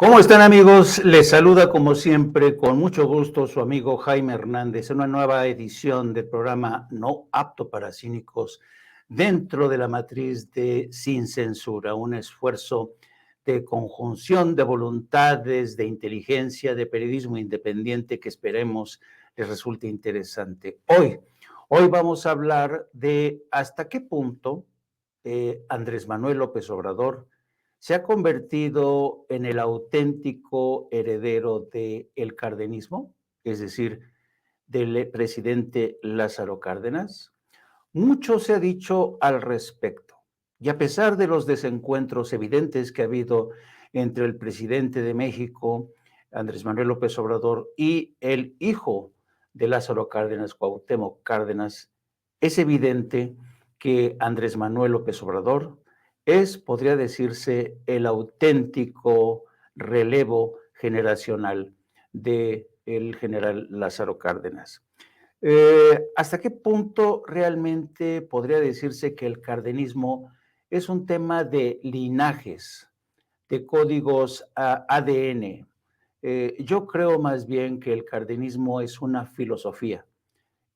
¿Cómo están, amigos? Les saluda como siempre con mucho gusto su amigo Jaime Hernández en una nueva edición del programa No Apto para Cínicos dentro de la matriz de Sin Censura, un esfuerzo de conjunción de voluntades, de inteligencia, de periodismo independiente que esperemos les resulte interesante. Hoy vamos a hablar de hasta qué punto Andrés Manuel López Obrador se ha convertido en el auténtico heredero del cardenismo, es decir, del presidente Lázaro Cárdenas. Mucho se ha dicho al respecto, y a pesar de los desencuentros evidentes que ha habido entre el presidente de México, Andrés Manuel López Obrador, y el hijo de Lázaro Cárdenas, Cuauhtémoc Cárdenas, es evidente que Andrés Manuel López Obrador podría decirse, el auténtico relevo generacional del general Lázaro Cárdenas. ¿Hasta qué punto realmente podría decirse que el cardenismo es un tema de linajes, de códigos ADN? Yo creo más bien que el cardenismo es una filosofía,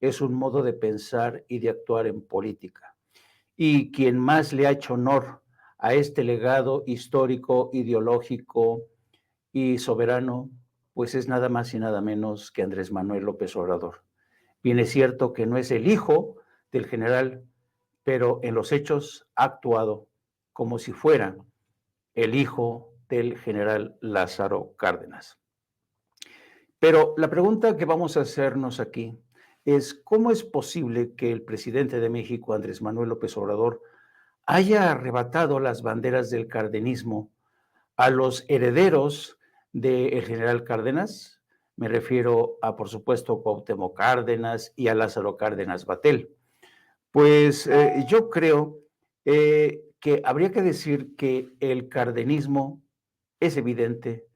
es un modo de pensar y de actuar en política. Y quien más le ha hecho honor a este legado histórico, ideológico y soberano, pues es nada más y nada menos que Andrés Manuel López Obrador. Bien es cierto que no es el hijo del general, pero en los hechos ha actuado como si fuera el hijo del general Lázaro Cárdenas. Pero la pregunta que vamos a hacernos aquí es, ¿cómo es posible que el presidente de México, Andrés Manuel López Obrador, haya arrebatado las banderas del cardenismo a los herederos del general Cárdenas? Me refiero a, por supuesto, Cuauhtémoc Cárdenas y a Lázaro Cárdenas Batel. Pues yo creo que habría que decir que el cardenismo es evidente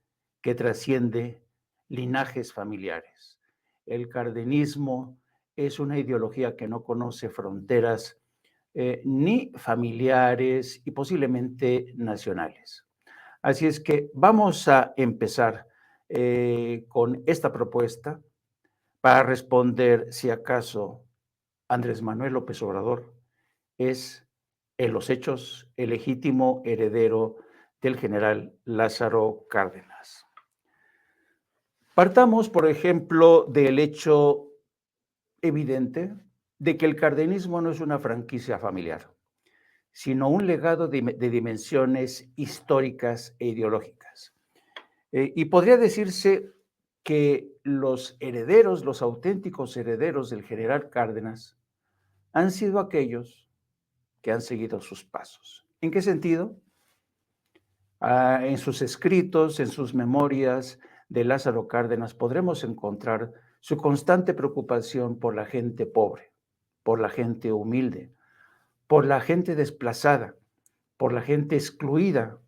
que trasciende linajes familiares. El cardenismo es una ideología que no conoce fronteras ni familiares y posiblemente nacionales. Así es que vamos a empezar con esta propuesta para responder si acaso Andrés Manuel López Obrador es en los hechos el legítimo heredero del general Lázaro Cárdenas. Partamos, por ejemplo, del hecho evidente de que el cardenismo no es una franquicia familiar, sino un legado de dimensiones históricas e ideológicas. Y podría decirse que los herederos, los auténticos herederos del general Cárdenas, han sido aquellos que han seguido sus pasos. ¿En qué sentido? En sus escritos, en sus memorias de Lázaro Cárdenas, podremos encontrar su constante preocupación por la gente pobre, por la gente humilde, por la gente desplazada, por la gente excluida.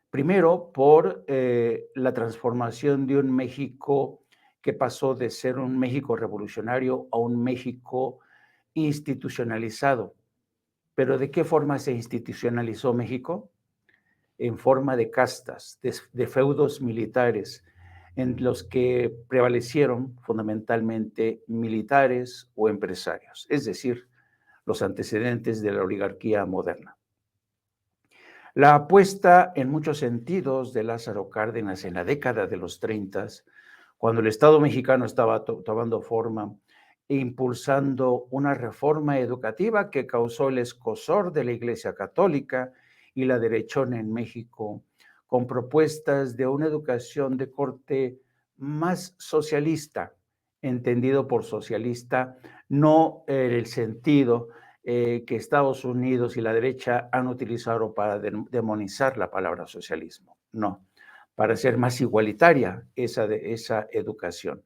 Primero, por la transformación de un México que pasó de ser un México revolucionario a un México institucionalizado. ¿Pero de qué forma se institucionalizó México? En forma de castas, de feudos militares, en los que prevalecieron fundamentalmente militares o empresarios, es decir, los antecedentes de la oligarquía moderna. La apuesta en muchos sentidos de Lázaro Cárdenas en la década de los 30, cuando el Estado mexicano estaba tomando forma e impulsando una reforma educativa que causó el escozor de la Iglesia Católica y la derechona en México, con propuestas de una educación de corte más socialista, entendido por socialista, no en el sentido que Estados Unidos y la derecha han utilizado para demonizar la palabra socialismo. No, para ser más igualitaria esa educación,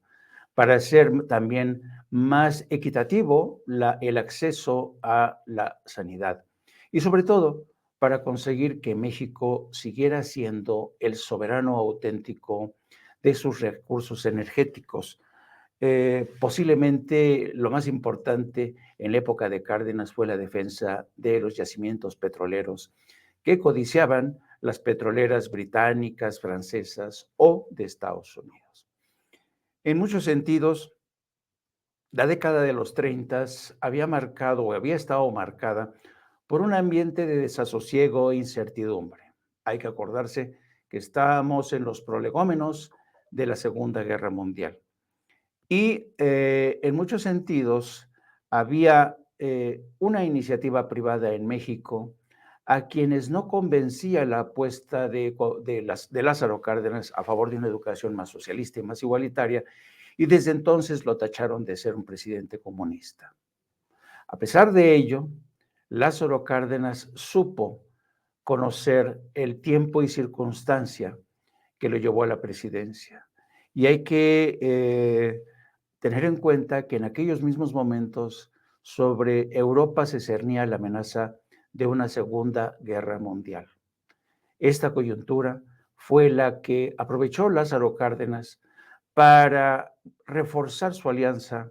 para ser también más equitativo el acceso a la sanidad y sobre todo para conseguir que México siguiera siendo el soberano auténtico de sus recursos energéticos. Posiblemente lo más importante en la época de Cárdenas fue la defensa de los yacimientos petroleros que codiciaban las petroleras británicas, francesas o de Estados Unidos. En muchos sentidos, la década de los 30 había marcado o había estado marcada por un ambiente de desasosiego e incertidumbre. Hay que acordarse que estábamos en los prolegómenos de la Segunda Guerra Mundial. Y en muchos sentidos había una iniciativa privada en México a quienes no convencía la apuesta de Lázaro Cárdenas a favor de una educación más socialista y más igualitaria, y desde entonces lo tacharon de ser un presidente comunista. A pesar de ello, Lázaro Cárdenas supo conocer el tiempo y circunstancia que lo llevó a la presidencia. Y hay que tener en cuenta que en aquellos mismos momentos sobre Europa se cernía la amenaza de una Segunda Guerra Mundial. Esta coyuntura fue la que aprovechó Lázaro Cárdenas para reforzar su alianza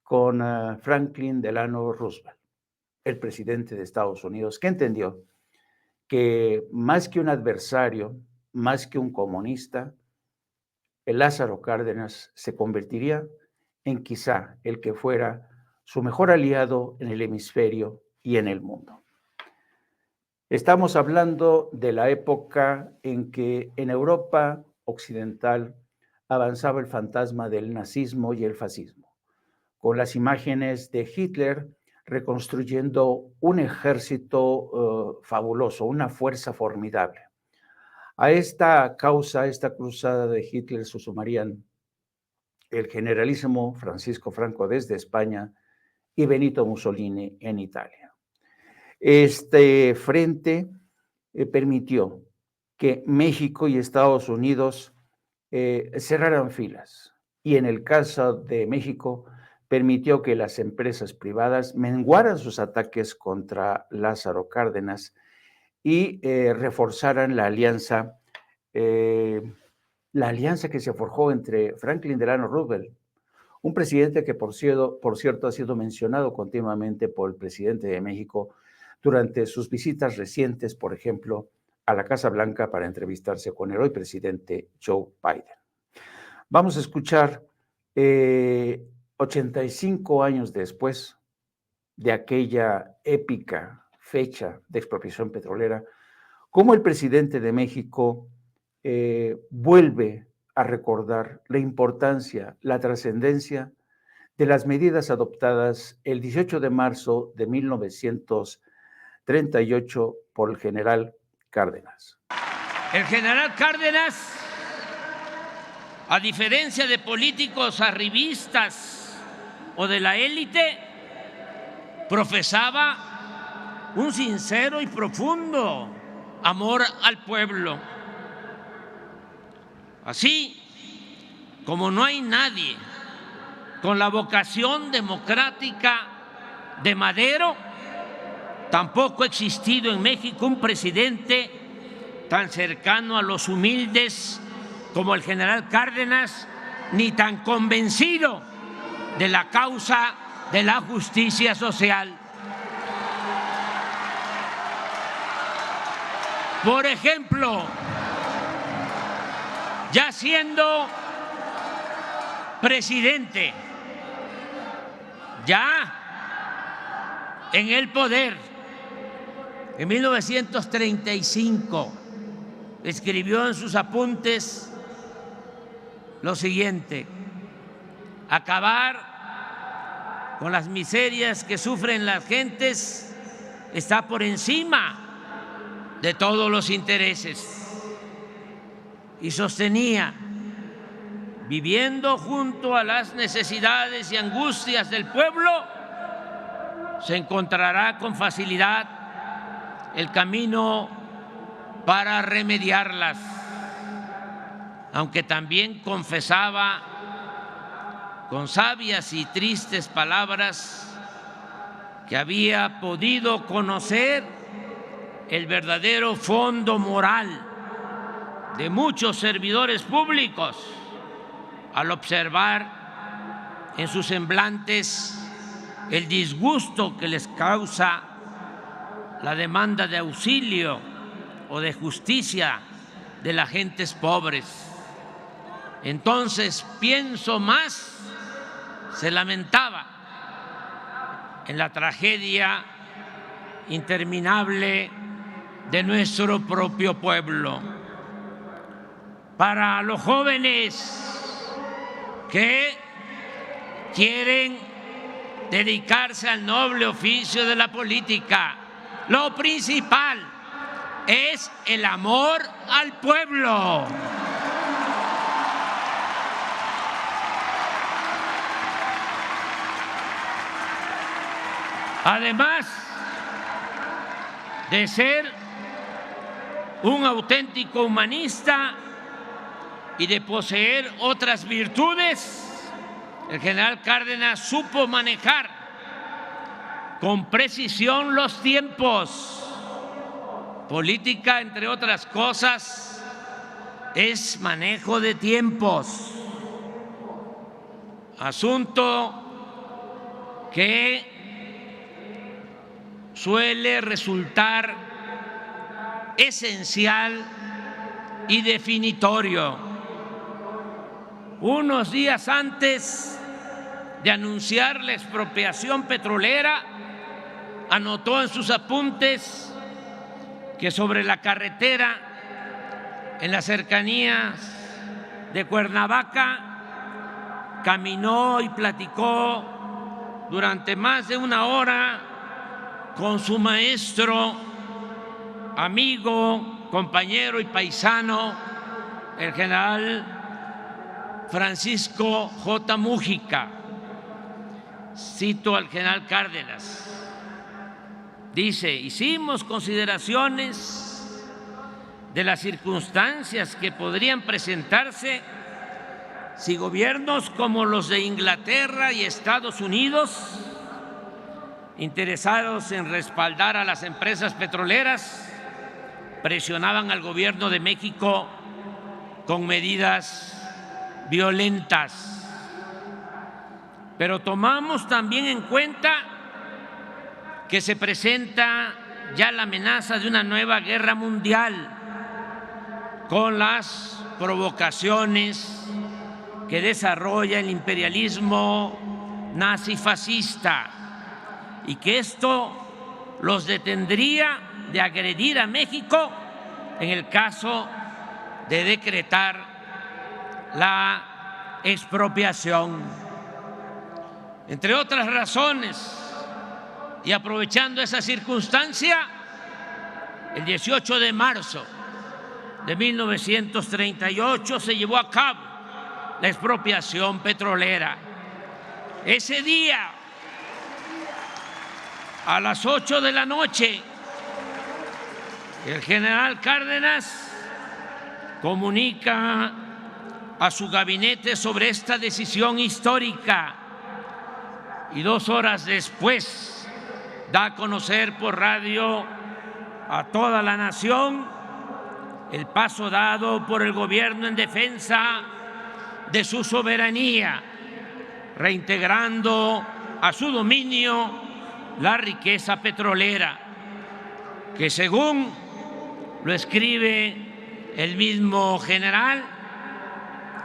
con Franklin Delano Roosevelt, el presidente de Estados Unidos, que entendió que más que un adversario, más que un comunista, el Lázaro Cárdenas se convertiría en quizá el que fuera su mejor aliado en el hemisferio y en el mundo. Estamos hablando de la época en que en Europa occidental avanzaba el fantasma del nazismo y el fascismo, con las imágenes de Hitler reconstruyendo un ejército fabuloso, una fuerza formidable. A esta causa, a esta cruzada de Hitler se sumarían el generalísimo Francisco Franco desde España y Benito Mussolini en Italia. Este frente permitió que México y Estados Unidos cerraran filas, y en el caso de México permitió que las empresas privadas menguaran sus ataques contra Lázaro Cárdenas y reforzaran la alianza que se forjó entre Franklin Delano Roosevelt, un presidente que por cierto ha sido mencionado continuamente por el presidente de México durante sus visitas recientes, por ejemplo, a la Casa Blanca para entrevistarse con el hoy presidente Joe Biden. Vamos a escuchar 85 años después de aquella épica fecha de expropiación petrolera, cómo el presidente de México vuelve a recordar la importancia, la trascendencia de las medidas adoptadas el 18 de marzo de 1938 por el general Cárdenas. El general Cárdenas, a diferencia de políticos arribistas o de la élite, profesaba un sincero y profundo amor al pueblo. Así como no hay nadie con la vocación democrática de Madero, tampoco ha existido en México un presidente tan cercano a los humildes como el general Cárdenas, ni tan convencido de la causa de la justicia social. Por ejemplo, ya siendo presidente, ya en el poder, en 1935, escribió en sus apuntes lo siguiente: acabar con las miserias que sufren las gentes está por encima de todos los intereses. Y sostenía: viviendo junto a las necesidades y angustias del pueblo, se encontrará con facilidad el camino para remediarlas, aunque también confesaba con sabias y tristes palabras que había podido conocer el verdadero fondo moral de muchos servidores públicos al observar en sus semblantes el disgusto que les causa la demanda de auxilio o de justicia de las gentes pobres. Entonces pienso más, se lamentaba en la tragedia interminable de nuestro propio pueblo. Para los jóvenes que quieren dedicarse al noble oficio de la política, lo principal es el amor al pueblo. Además de ser un auténtico humanista y de poseer otras virtudes, el general Cárdenas supo manejar con precisión los tiempos. Política, entre otras cosas, es manejo de tiempos, asunto que suele resultar esencial y definitorio. Unos días antes de anunciar la expropiación petrolera, anotó en sus apuntes que sobre la carretera en las cercanías de Cuernavaca caminó y platicó durante más de una hora con su maestro, amigo, compañero y paisano, el general Francisco J. Múgica. Cito al general Cárdenas. Dice: hicimos consideraciones de las circunstancias que podrían presentarse si gobiernos como los de Inglaterra y Estados Unidos, interesados en respaldar a las empresas petroleras, presionaban al gobierno de México con medidas violentas. Pero tomamos también en cuenta que se presenta ya la amenaza de una nueva guerra mundial con las provocaciones que desarrolla el imperialismo nazifascista, y que esto los detendría de agredir a México en el caso de decretar la expropiación. Entre otras razones, y aprovechando esa circunstancia, el 18 de marzo de 1938 se llevó a cabo la expropiación petrolera. Ese día, a las 8 de la noche, el general Cárdenas comunica a su gabinete sobre esta decisión histórica y 2 horas después da a conocer por radio a toda la nación el paso dado por el gobierno en defensa de su soberanía, reintegrando a su dominio la riqueza petrolera, que según lo escribe el mismo general,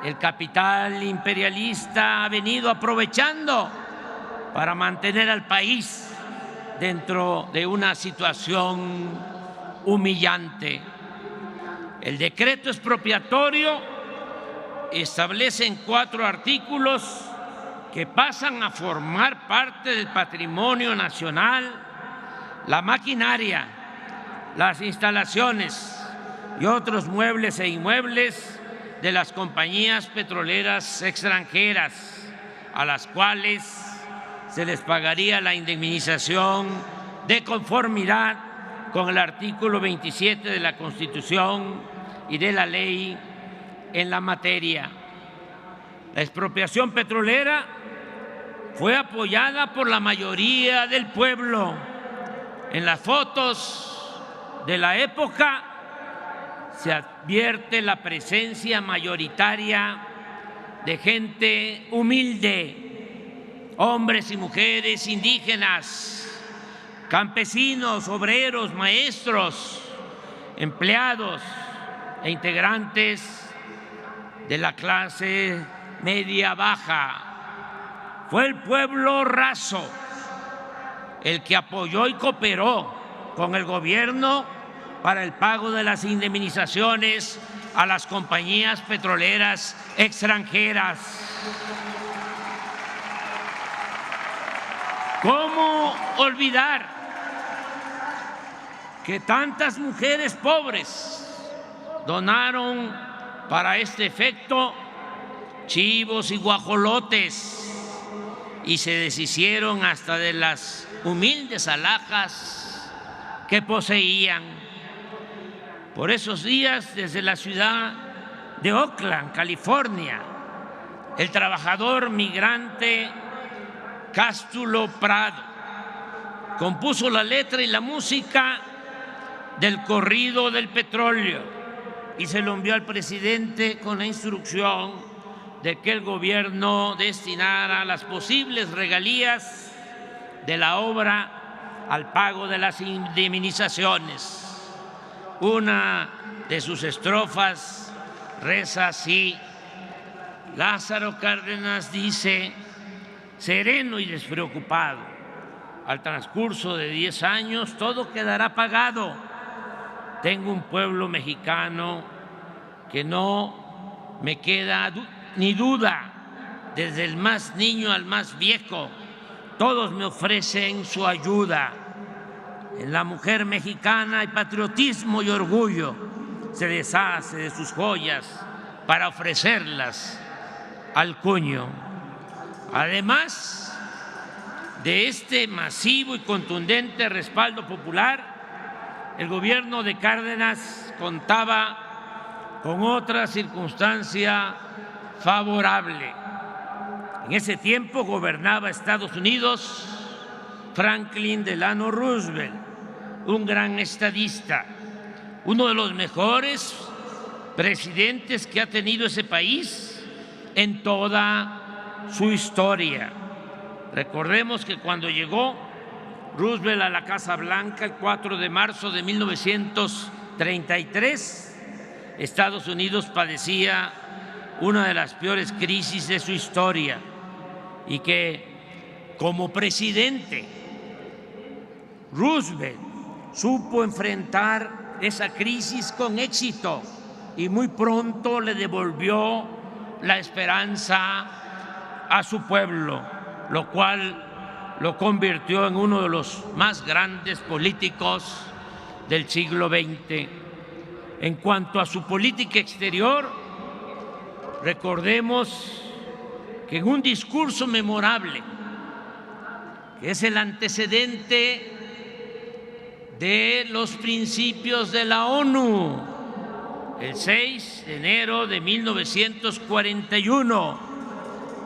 el capital imperialista ha venido aprovechando para mantener al país dentro de una situación humillante. El decreto expropiatorio establece en 4 artículos que pasan a formar parte del patrimonio nacional la maquinaria, las instalaciones y otros muebles e inmuebles de las compañías petroleras extranjeras, a las cuales se les pagaría la indemnización de conformidad con el artículo 27 de la Constitución y de la ley en la materia. La expropiación petrolera fue apoyada por la mayoría del pueblo. En las fotos de la época se advierte la presencia mayoritaria de gente humilde, hombres y mujeres indígenas, campesinos, obreros, maestros, empleados e integrantes de la clase media baja. Fue el pueblo raso el que apoyó y cooperó con el gobierno para el pago de las indemnizaciones a las compañías petroleras extranjeras. ¿Cómo olvidar que tantas mujeres pobres donaron para este efecto chivos y guajolotes y se deshicieron hasta de las humildes alhajas que poseían? Por esos días, desde la ciudad de Oakland, California, el trabajador migrante Cástulo Prado compuso la letra y la música del corrido del petróleo y se lo envió al presidente con la instrucción de que el gobierno destinara las posibles regalías de la obra al pago de las indemnizaciones. Una de sus estrofas reza así: Lázaro Cárdenas dice, sereno y despreocupado, al transcurso de 10 años todo quedará pagado. Tengo un pueblo mexicano que no me queda ni duda, desde el más niño al más viejo, todos me ofrecen su ayuda. En la mujer mexicana hay patriotismo y orgullo, se deshace de sus joyas para ofrecerlas al cuño. Además de este masivo y contundente respaldo popular, el gobierno de Cárdenas contaba con otra circunstancia favorable. En ese tiempo gobernaba Estados Unidos Franklin Delano Roosevelt, un gran estadista, uno de los mejores presidentes que ha tenido ese país en toda su historia. Recordemos que cuando llegó Roosevelt a la Casa Blanca el 4 de marzo de 1933, Estados Unidos padecía una de las peores crisis de su historia y que como presidente Roosevelt supo enfrentar esa crisis con éxito y muy pronto le devolvió la esperanza a su pueblo, lo cual lo convirtió en uno de los más grandes políticos del siglo XX. En cuanto a su política exterior, recordemos que en un discurso memorable, que es el antecedente de los principios de la ONU, el 6 de enero de 1941,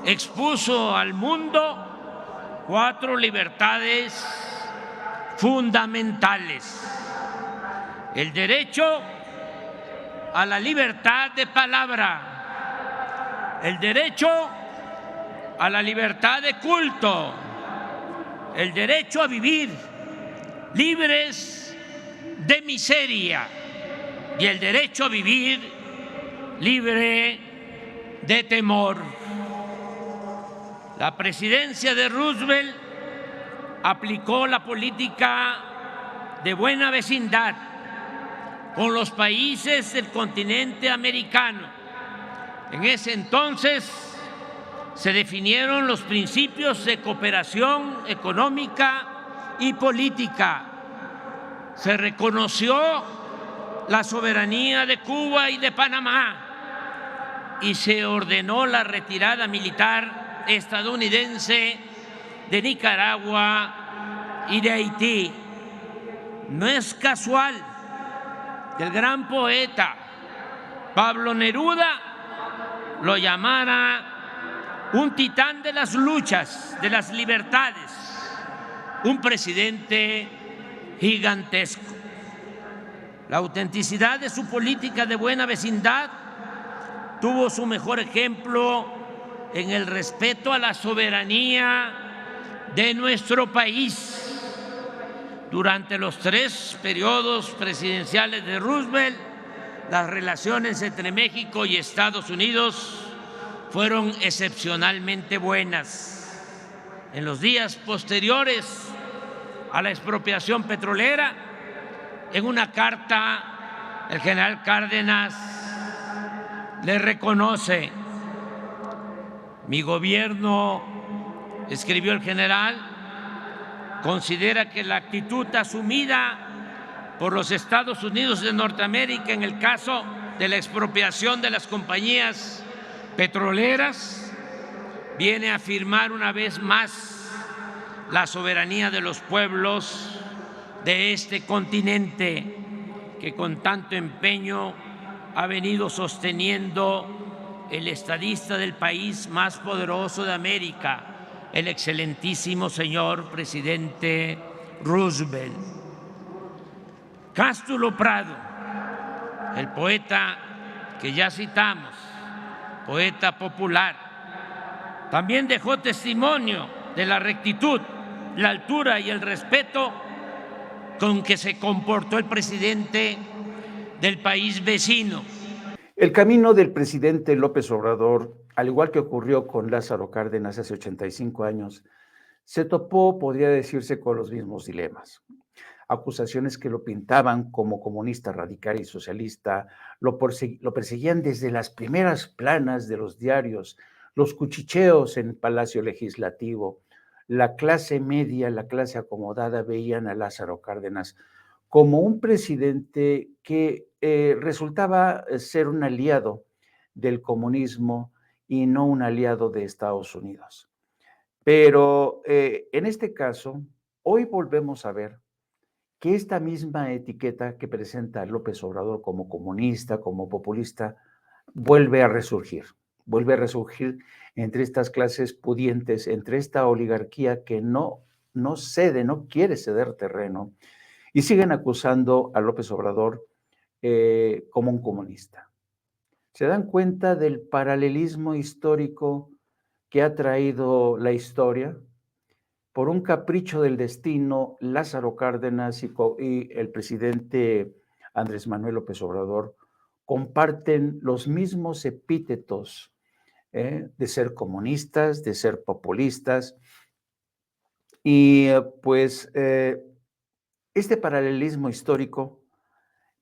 expuso al mundo 4 libertades fundamentales: el derecho a la libertad de palabra, el derecho a la libertad de culto, el derecho a vivir libres de miseria y el derecho a vivir libre de temor. La presidencia de Roosevelt aplicó la política de buena vecindad con los países del continente americano. En ese entonces se definieron los principios de cooperación económica y política. Se reconoció la soberanía de Cuba y de Panamá y se ordenó la retirada militar estadounidense de Nicaragua y de Haití. No es casual que el gran poeta Pablo Neruda lo llamara un titán de las luchas, de las libertades, un presidente gigantesco. La autenticidad de su política de buena vecindad tuvo su mejor ejemplo en el respeto a la soberanía de nuestro país. durante los 3 periodos presidenciales de Roosevelt, las relaciones entre México y Estados Unidos fueron excepcionalmente buenas. En los días posteriores a la expropiación petrolera, en una carta, el general Cárdenas le reconoce: mi gobierno, escribió el general, considera que la actitud asumida por los Estados Unidos de Norteamérica en el caso de la expropiación de las compañías petroleras viene a afirmar una vez más la soberanía de los pueblos de este continente que con tanto empeño ha venido sosteniendo el estadista del país más poderoso de América, el excelentísimo señor presidente Roosevelt. Cástulo Prado, el poeta que ya citamos, poeta popular, también dejó testimonio de la rectitud, la altura y el respeto con que se comportó el presidente del país vecino. El camino del presidente López Obrador, al igual que ocurrió con Lázaro Cárdenas hace 85 años, se topó, podría decirse, con los mismos dilemas. Acusaciones que lo pintaban como comunista radical y socialista, lo perseguían desde las primeras planas de los diarios, los cuchicheos en el Palacio Legislativo. La clase media, la clase acomodada veían a Lázaro Cárdenas como un presidente que resultaba ser un aliado del comunismo y no un aliado de Estados Unidos. Pero en este caso, hoy volvemos a ver que esta misma etiqueta que presenta López Obrador como comunista, como populista, vuelve a resurgir entre estas clases pudientes, entre esta oligarquía que no cede, no quiere ceder terreno, y siguen acusando a López Obrador como un comunista. ¿Se dan cuenta del paralelismo histórico que ha traído la historia? Por un capricho del destino, Lázaro Cárdenas y el presidente Andrés Manuel López Obrador comparten los mismos epítetos de ser comunistas, de ser populistas, y pues este paralelismo histórico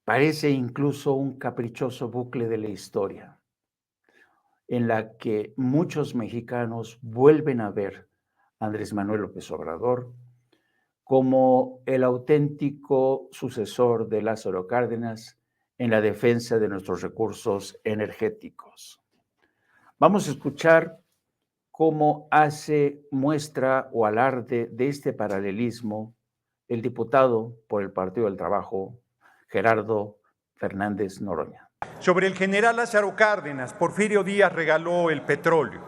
parece incluso un caprichoso bucle de la historia, en la que muchos mexicanos vuelven a ver a Andrés Manuel López Obrador como el auténtico sucesor de Lázaro Cárdenas en la defensa de nuestros recursos energéticos. Vamos a escuchar cómo hace muestra o alarde de este paralelismo el diputado por el Partido del Trabajo, Gerardo Fernández Noroña. Sobre el general Lázaro Cárdenas, Porfirio Díaz regaló el petróleo,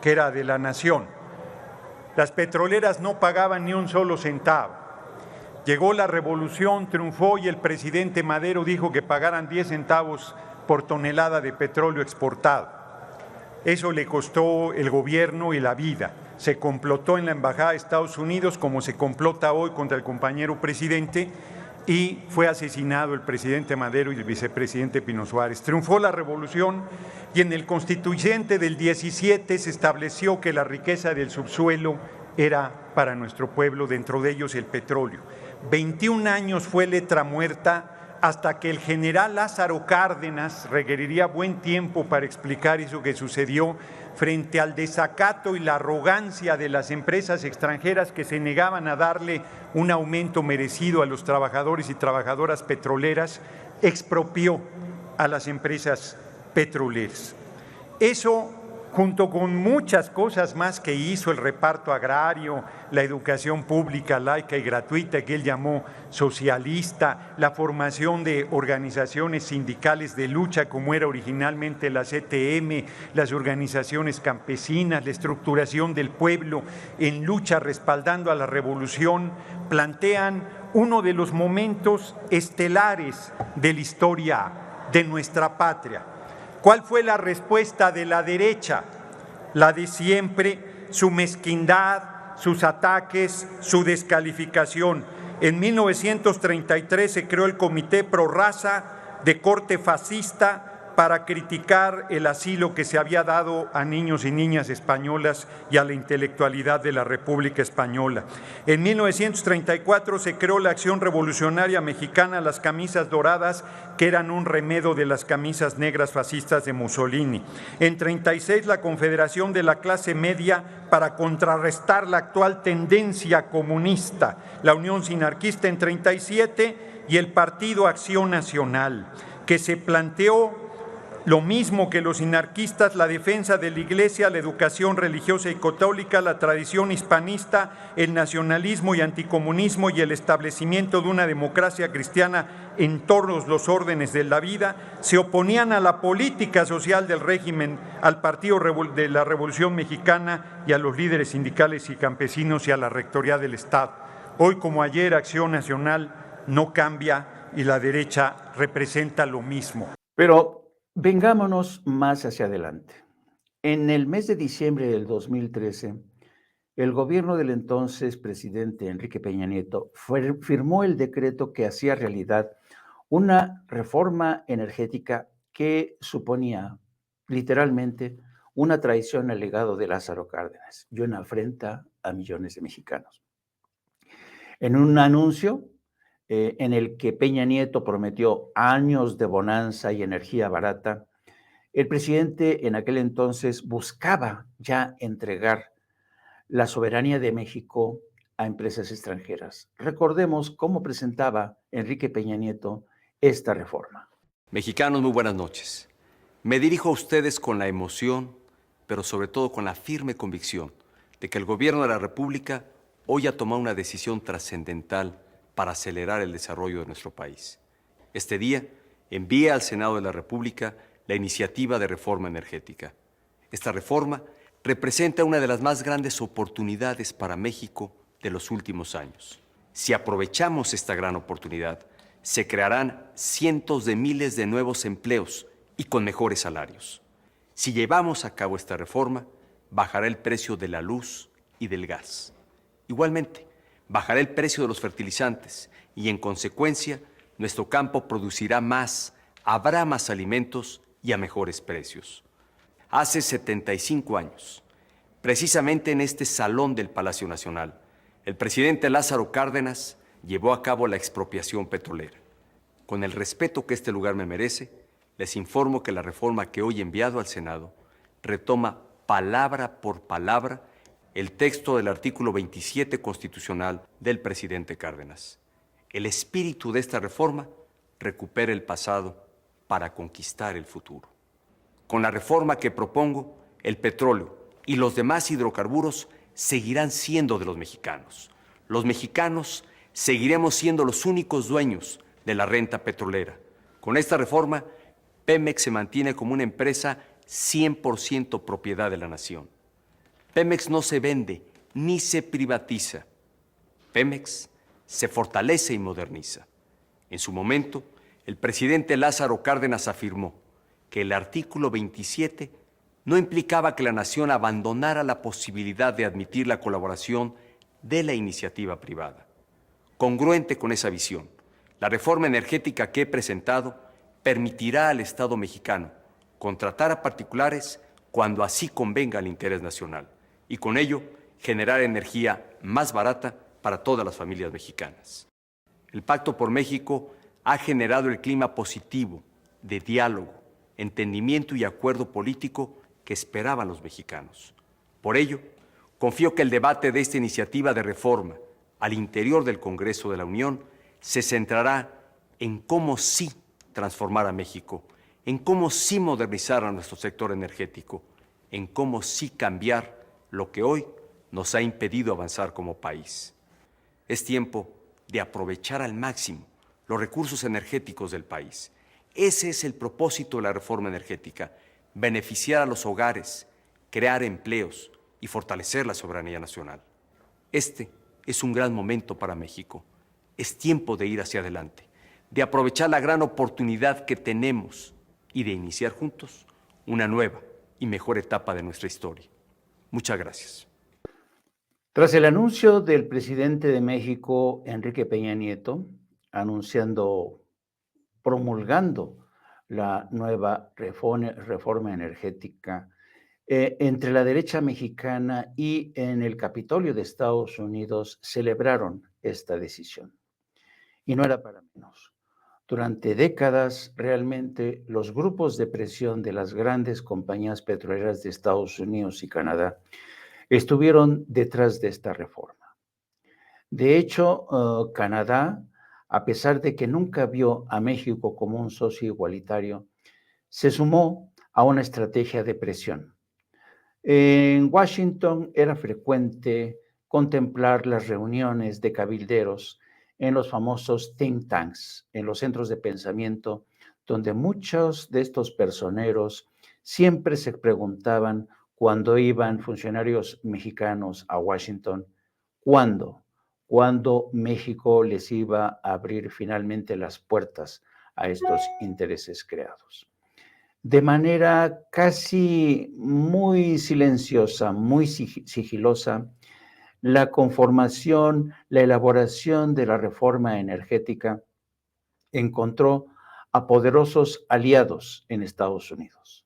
que era de la nación. Las petroleras no pagaban ni un solo centavo. Llegó la revolución, triunfó y el presidente Madero dijo que pagaran 10 centavos por tonelada de petróleo exportado. Eso le costó el gobierno y la vida. Se complotó en la Embajada de Estados Unidos como se complota hoy contra el compañero presidente y fue asesinado el presidente Madero y el vicepresidente Pino Suárez. Triunfó la revolución y en el constituyente del 17 se estableció que la riqueza del subsuelo era para nuestro pueblo, dentro de ellos el petróleo. 21 años fue letra muerta hasta que el general Lázaro Cárdenas requeriría buen tiempo para explicar eso que sucedió frente al desacato y la arrogancia de las empresas extranjeras que se negaban a darle un aumento merecido a los trabajadores y trabajadoras petroleras, expropió a las empresas petroleras. Eso, junto con muchas cosas más que hizo, el reparto agrario, la educación pública, laica y gratuita, que él llamó socialista, la formación de organizaciones sindicales de lucha, como era originalmente la CTM, las organizaciones campesinas, la estructuración del pueblo en lucha respaldando a la revolución, plantean uno de los momentos estelares de la historia de nuestra patria. ¿Cuál fue la respuesta de la derecha? La de siempre, su mezquindad, sus ataques, su descalificación. En 1933 se creó el Comité Pro Raza de corte fascista para criticar el asilo que se había dado a niños y niñas españolas y a la intelectualidad de la República Española. En 1934 se creó la Acción Revolucionaria Mexicana, las camisas doradas, que eran un remedo de las camisas negras fascistas de Mussolini. En 1936 la Confederación de la Clase Media para contrarrestar la actual tendencia comunista, la Unión Sinarquista en 1937 y el Partido Acción Nacional, que se planteó lo mismo que los sinarquistas, la defensa de la Iglesia, la educación religiosa y católica, la tradición hispanista, el nacionalismo y anticomunismo y el establecimiento de una democracia cristiana en todos los órdenes de la vida. Se oponían a la política social del régimen, al Partido de la Revolución Mexicana y a los líderes sindicales y campesinos y a la Rectoría del Estado. Hoy, como ayer, Acción Nacional no cambia y la derecha representa lo mismo. Pero vengámonos más hacia adelante. En el mes de diciembre del 2013, el gobierno del entonces presidente Enrique Peña Nieto firmó el decreto que hacía realidad una reforma energética que suponía literalmente una traición al legado de Lázaro Cárdenas y una afrenta a millones de mexicanos. En un anuncio en el que Peña Nieto prometió años de bonanza y energía barata, el presidente en aquel entonces buscaba ya entregar la soberanía de México a empresas extranjeras. Recordemos cómo presentaba Enrique Peña Nieto esta reforma. Mexicanos, muy buenas noches. Me dirijo a ustedes con la emoción, pero sobre todo con la firme convicción de que el gobierno de la República hoy ha tomado una decisión trascendental para acelerar el desarrollo de nuestro país. Este día envié al Senado de la República la iniciativa de reforma energética. Esta reforma representa una de las más grandes oportunidades para México de los últimos años. Si aprovechamos esta gran oportunidad, se crearán cientos de miles de nuevos empleos y con mejores salarios. Si llevamos a cabo esta reforma, bajará el precio de la luz y del gas. Igualmente, bajará el precio de los fertilizantes y, en consecuencia, nuestro campo producirá más, habrá más alimentos y a mejores precios. Hace 75 años, precisamente en este salón del Palacio Nacional, el presidente Lázaro Cárdenas llevó a cabo la expropiación petrolera. Con el respeto que este lugar me merece, les informo que la reforma que hoy he enviado al Senado retoma palabra por palabra el texto del artículo 27 constitucional del presidente Cárdenas. El espíritu de esta reforma recupera el pasado para conquistar el futuro. Con la reforma que propongo, el petróleo y los demás hidrocarburos seguirán siendo de los mexicanos. Los mexicanos seguiremos siendo los únicos dueños de la renta petrolera. Con esta reforma, Pemex se mantiene como una empresa 100% propiedad de la nación. Pemex no se vende ni se privatiza. Pemex se fortalece y moderniza. En su momento, el presidente Lázaro Cárdenas afirmó que el artículo 27 no implicaba que la nación abandonara la posibilidad de admitir la colaboración de la iniciativa privada. Congruente con esa visión, la reforma energética que he presentado permitirá al Estado mexicano contratar a particulares cuando así convenga al interés nacional y con ello generar energía más barata para todas las familias mexicanas. El Pacto por México ha generado el clima positivo de diálogo, entendimiento y acuerdo político que esperaban los mexicanos. Por ello, confío que el debate de esta iniciativa de reforma al interior del Congreso de la Unión se centrará en cómo sí transformar a México, en cómo sí modernizar a nuestro sector energético, en cómo sí cambiar lo que hoy nos ha impedido avanzar como país. Es tiempo de aprovechar al máximo los recursos energéticos del país. Ese es el propósito de la reforma energética, beneficiar a los hogares, crear empleos y fortalecer la soberanía nacional. Este es un gran momento para México. Es tiempo de ir hacia adelante, de aprovechar la gran oportunidad que tenemos y de iniciar juntos una nueva y mejor etapa de nuestra historia. Muchas gracias. Tras el anuncio del presidente de México, Enrique Peña Nieto, promulgando la nueva reforma energética, entre la derecha mexicana y en el Capitolio de Estados Unidos celebraron esta decisión. Y no era para menos. Durante décadas, realmente, los grupos de presión de las grandes compañías petroleras de Estados Unidos y Canadá estuvieron detrás de esta reforma. De hecho, Canadá, a pesar de que nunca vio a México como un socio igualitario, se sumó a una estrategia de presión. En Washington era frecuente contemplar las reuniones de cabilderos en los famosos think tanks, en los centros de pensamiento, donde muchos de estos personeros siempre se preguntaban cuando iban funcionarios mexicanos a Washington, ¿cuándo México les iba a abrir finalmente las puertas a estos intereses creados? De manera casi muy silenciosa, muy sigilosa, la conformación, la elaboración de la reforma energética encontró a poderosos aliados en Estados Unidos.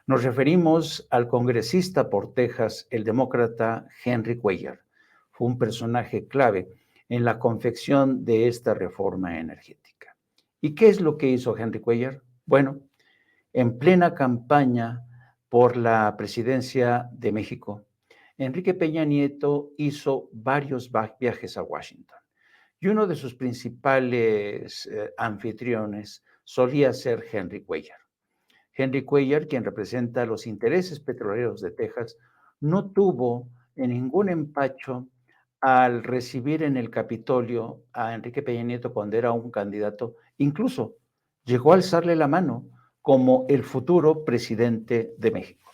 Nos referimos al congresista por Texas, el demócrata Henry Cuellar. Fue un personaje clave en la confección de esta reforma energética. ¿Y qué es lo que hizo Henry Cuellar? Bueno, en plena campaña por la presidencia de México, Enrique Peña Nieto hizo varios viajes a Washington y uno de sus principales anfitriones solía ser Henry Cuellar. Henry Cuellar, quien representa los intereses petroleros de Texas, no tuvo ningún empacho al recibir en el Capitolio a Enrique Peña Nieto cuando era un candidato, incluso llegó a alzarle la mano como el futuro presidente de México.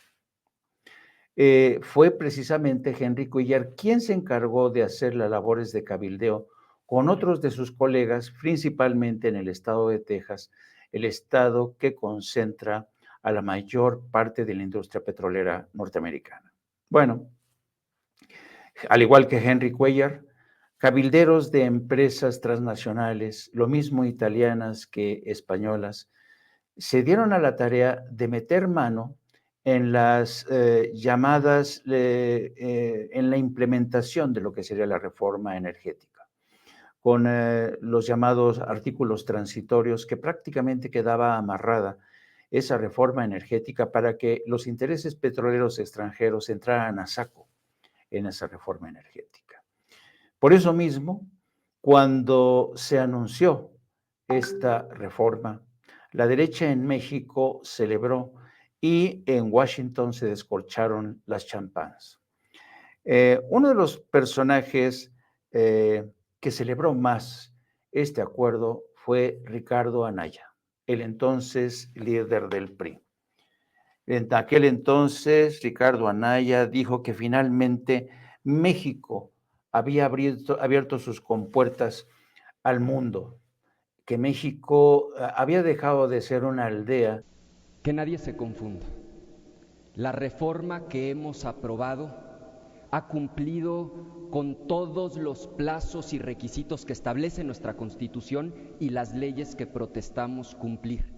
Fue precisamente Henry Cuellar quien se encargó de hacer las labores de cabildeo con otros de sus colegas, principalmente en el estado de Texas, el estado que concentra a la mayor parte de la industria petrolera norteamericana. Bueno, al igual que Henry Cuellar, cabilderos de empresas transnacionales, lo mismo italianas que españolas, se dieron a la tarea de meter mano en las llamadas, en la implementación de lo que sería la reforma energética, con los llamados artículos transitorios que prácticamente quedaba amarrada esa reforma energética para que los intereses petroleros extranjeros entraran a saco en esa reforma energética. Por eso mismo, cuando se anunció esta reforma, la derecha en México celebró y en Washington se descorcharon las champanas. Uno de los personajes que celebró más este acuerdo fue Ricardo Anaya, el entonces líder del PRI. En aquel entonces, Ricardo Anaya dijo que finalmente México había abierto sus compuertas al mundo, que México había dejado de ser una aldea. Que nadie se confunda. La reforma que hemos aprobado ha cumplido con todos los plazos y requisitos que establece nuestra Constitución y las leyes que protestamos cumplir.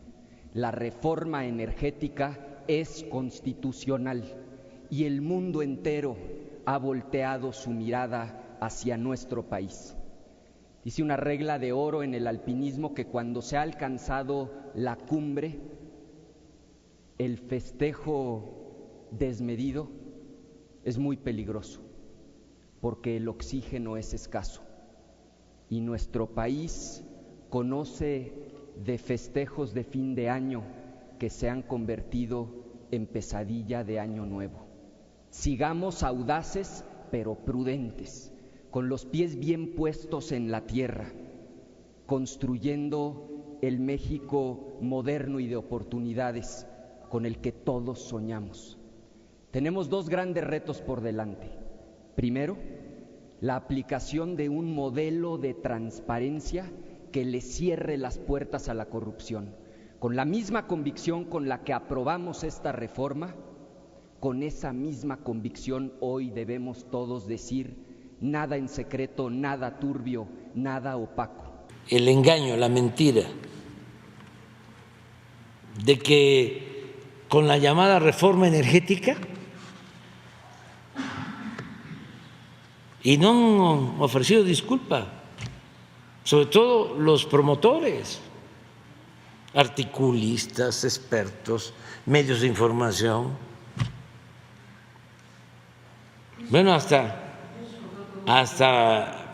La reforma energética es constitucional y el mundo entero ha volteado su mirada hacia nuestro país. Dice una regla de oro en el alpinismo que cuando se ha alcanzado la cumbre, el festejo desmedido es muy peligroso, porque el oxígeno es escaso. Y nuestro país conoce de festejos de fin de año que se han convertido en pesadilla de año nuevo. Sigamos audaces pero prudentes, con los pies bien puestos en la tierra, construyendo el México moderno y de oportunidades con el que todos soñamos. Tenemos dos grandes retos por delante. Primero, la aplicación de un modelo de transparencia que le cierre las puertas a la corrupción. Con la misma convicción con la que aprobamos esta reforma, con esa misma convicción hoy debemos todos decir nada en secreto, nada turbio, nada opaco. El engaño, la mentira de que con la llamada reforma energética, y no han ofrecido disculpa, sobre todo los promotores, articulistas, expertos, medios de información. Bueno, hasta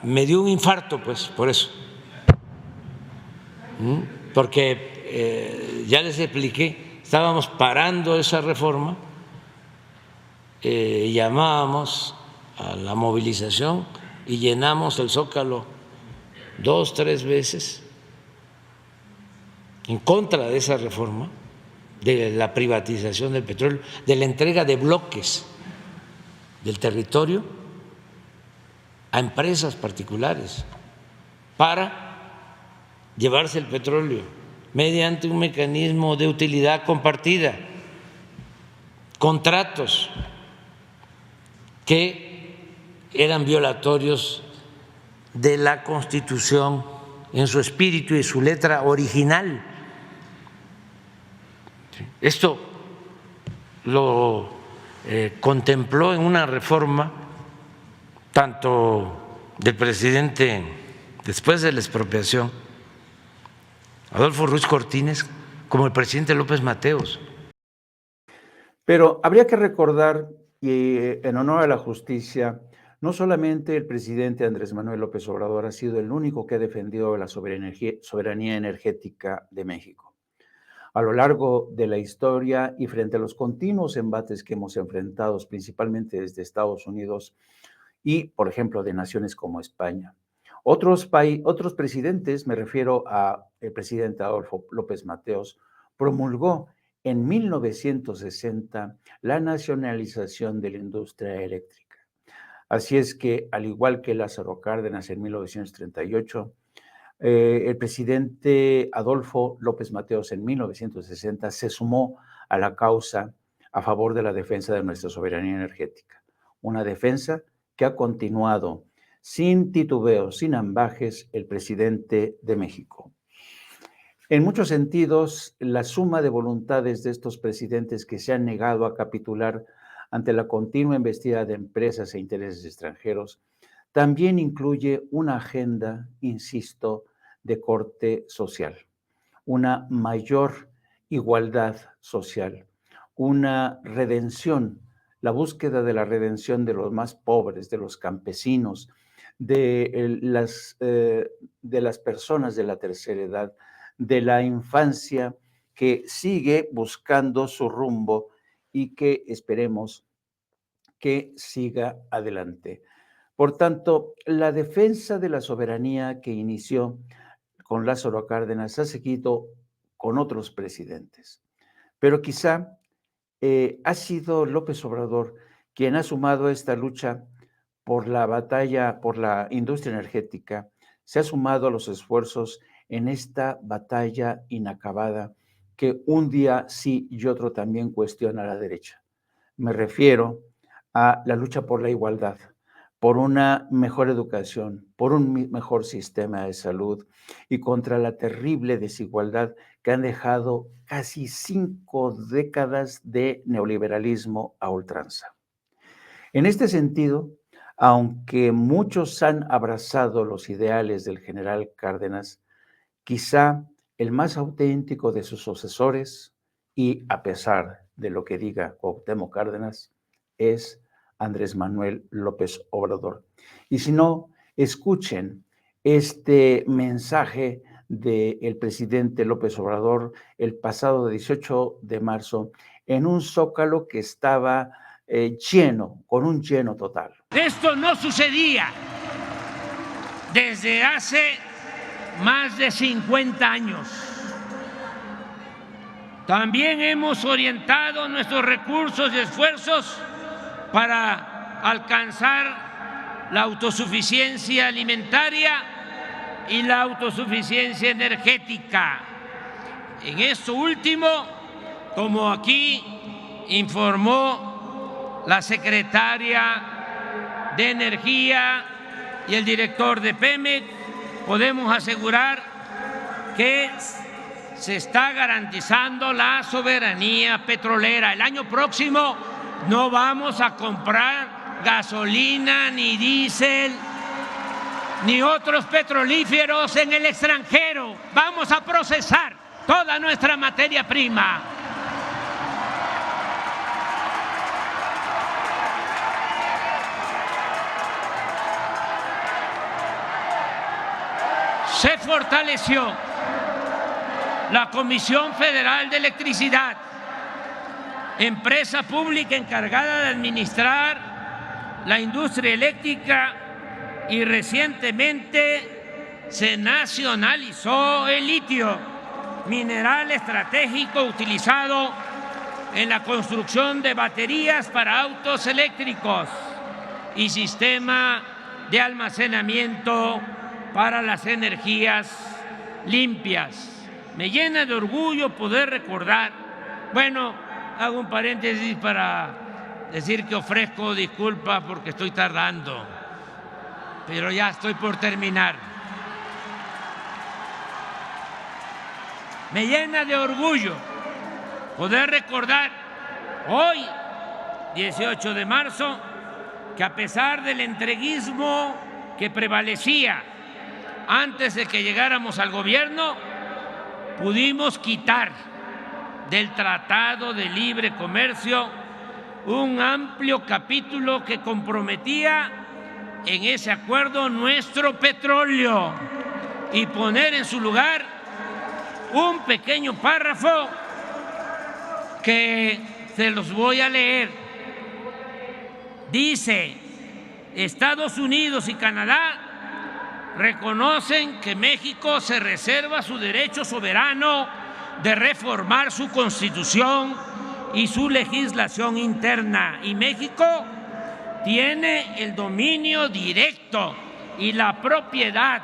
me dio un infarto, pues, por eso. Porque ya les expliqué, estábamos parando esa reforma, llamábamos a la movilización y llenamos el Zócalo 2, 3 veces en contra de esa reforma, de la privatización del petróleo, de la entrega de bloques del territorio a empresas particulares para llevarse el petróleo mediante un mecanismo de utilidad compartida, contratos que eran violatorios de la Constitución en su espíritu y su letra original. Esto lo contempló en una reforma tanto del presidente después de la expropiación, Adolfo Ruiz Cortines, como el presidente López Mateos. Pero habría que recordar, y en honor a la justicia, no solamente el presidente Andrés Manuel López Obrador ha sido el único que ha defendido la soberanía energética de México. A lo largo de la historia y frente a los continuos embates que hemos enfrentado, principalmente desde Estados Unidos y, por ejemplo, de naciones como España. Otros presidentes, me refiero al presidente Adolfo López Mateos, promulgó en 1960 la nacionalización de la industria eléctrica. Así es que, al igual que Lázaro Cárdenas en 1938, el presidente Adolfo López Mateos en 1960 se sumó a la causa a favor de la defensa de nuestra soberanía energética. Una defensa que ha continuado sin titubeos, sin ambajes, el presidente de México. En muchos sentidos, la suma de voluntades de estos presidentes que se han negado a capitular ante la continua embestida de empresas e intereses extranjeros, también incluye una agenda, insisto, de corte social, una mayor igualdad social, una redención, la búsqueda de la redención de los más pobres, de los campesinos, de las personas de la tercera edad, de la infancia que sigue buscando su rumbo y que esperemos que siga adelante. Por tanto, la defensa de la soberanía que inició con Lázaro Cárdenas ha seguido con otros presidentes, pero quizá ha sido López Obrador quien ha sumado esta lucha por la batalla, por la industria energética, se ha sumado a los esfuerzos en esta batalla inacabada que un día sí y otro también cuestiona a la derecha. Me refiero a la lucha por la igualdad, por una mejor educación, por un mejor sistema de salud y contra la terrible desigualdad que han dejado casi 5 décadas de neoliberalismo a ultranza. En este sentido, aunque muchos han abrazado los ideales del general Cárdenas, quizá el más auténtico de sus sucesores, y a pesar de lo que diga Cuauhtémoc Cárdenas, es Andrés Manuel López Obrador. Y si no, escuchen este mensaje del presidente López Obrador el pasado 18 de marzo en un Zócalo que estaba lleno, con un lleno total. Esto no sucedía desde hace más de 50 años. También hemos orientado nuestros recursos y esfuerzos para alcanzar la autosuficiencia alimentaria y la autosuficiencia energética. En esto último, como aquí informó la secretaria de Energía, y el director de Pemex, podemos asegurar que se está garantizando la soberanía petrolera. El año próximo no vamos a comprar gasolina, ni diésel, ni otros petrolíferos en el extranjero. Vamos a procesar toda nuestra materia prima. Se fortaleció la Comisión Federal de Electricidad, empresa pública encargada de administrar la industria eléctrica, y recientemente se nacionalizó el litio, mineral estratégico utilizado en la construcción de baterías para autos eléctricos y sistema de almacenamiento para las energías limpias. Me llena de orgullo poder recordar, bueno, hago un paréntesis para decir que ofrezco disculpas porque estoy tardando, pero ya estoy por terminar. Me llena de orgullo poder recordar hoy, 18 de marzo, que a pesar del entreguismo que prevalecía antes de que llegáramos al gobierno, pudimos quitar del Tratado de Libre Comercio un amplio capítulo que comprometía en ese acuerdo nuestro petróleo y poner en su lugar un pequeño párrafo que se los voy a leer. Dice: Estados Unidos y Canadá reconocen que México se reserva su derecho soberano de reformar su Constitución y su legislación interna, y México tiene el dominio directo y la propiedad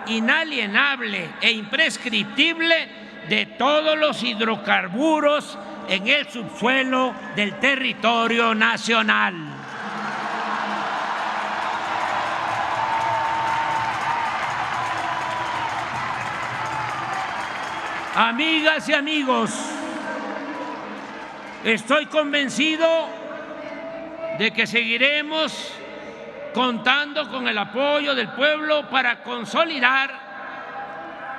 inalienable e imprescriptible de todos los hidrocarburos en el subsuelo del territorio nacional. Amigas y amigos, estoy convencido de que seguiremos contando con el apoyo del pueblo para consolidar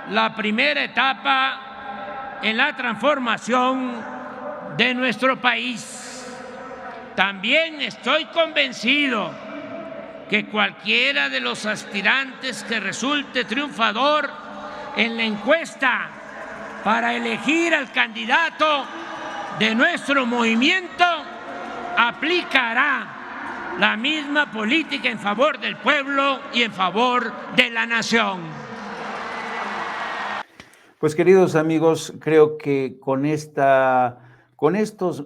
la primera etapa en la transformación de nuestro país. También estoy convencido que cualquiera de los aspirantes que resulte triunfador en la encuesta para elegir al candidato de nuestro movimiento aplicará la misma política en favor del pueblo y en favor de la nación. Pues, queridos amigos, creo que con estos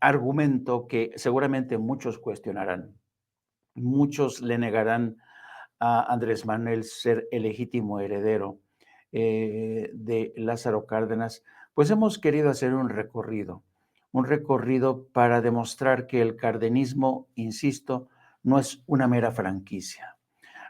argumentos que seguramente muchos cuestionarán, muchos le negarán a Andrés Manuel ser el legítimo heredero de Lázaro Cárdenas, pues hemos querido hacer un recorrido para demostrar que el cardenismo, insisto, no es una mera franquicia,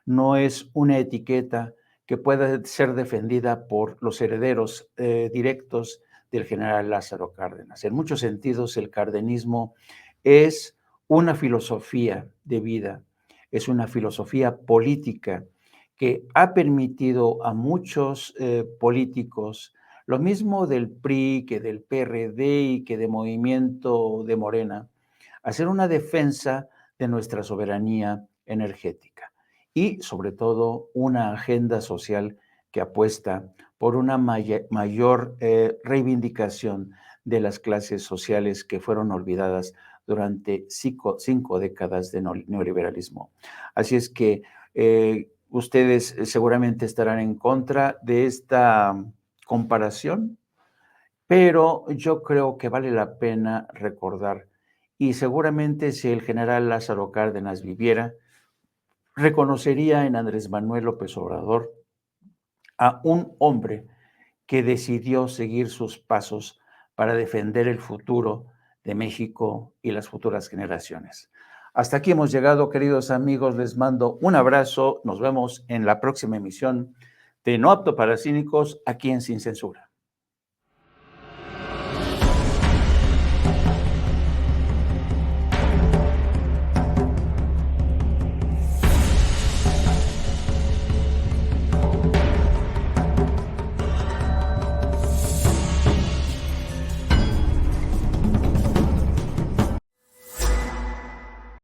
no es una etiqueta que pueda ser defendida por los herederos directos del general Lázaro Cárdenas. En muchos sentidos, el cardenismo es una filosofía de vida, es una filosofía política que ha permitido a muchos políticos, lo mismo del PRI que del PRD y que de Movimiento de Morena, hacer una defensa de nuestra soberanía energética y, sobre todo, una agenda social que apuesta por una mayor reivindicación de las clases sociales que fueron olvidadas durante cinco décadas de neoliberalismo. Así es que ustedes seguramente estarán en contra de esta comparación, pero yo creo que vale la pena recordar, y seguramente si el general Lázaro Cárdenas viviera, reconocería en Andrés Manuel López Obrador a un hombre que decidió seguir sus pasos para defender el futuro de México y las futuras generaciones. Hasta aquí hemos llegado, queridos amigos. Les mando un abrazo. Nos vemos en la próxima emisión de No Apto para Cínicos, aquí en Sin Censura.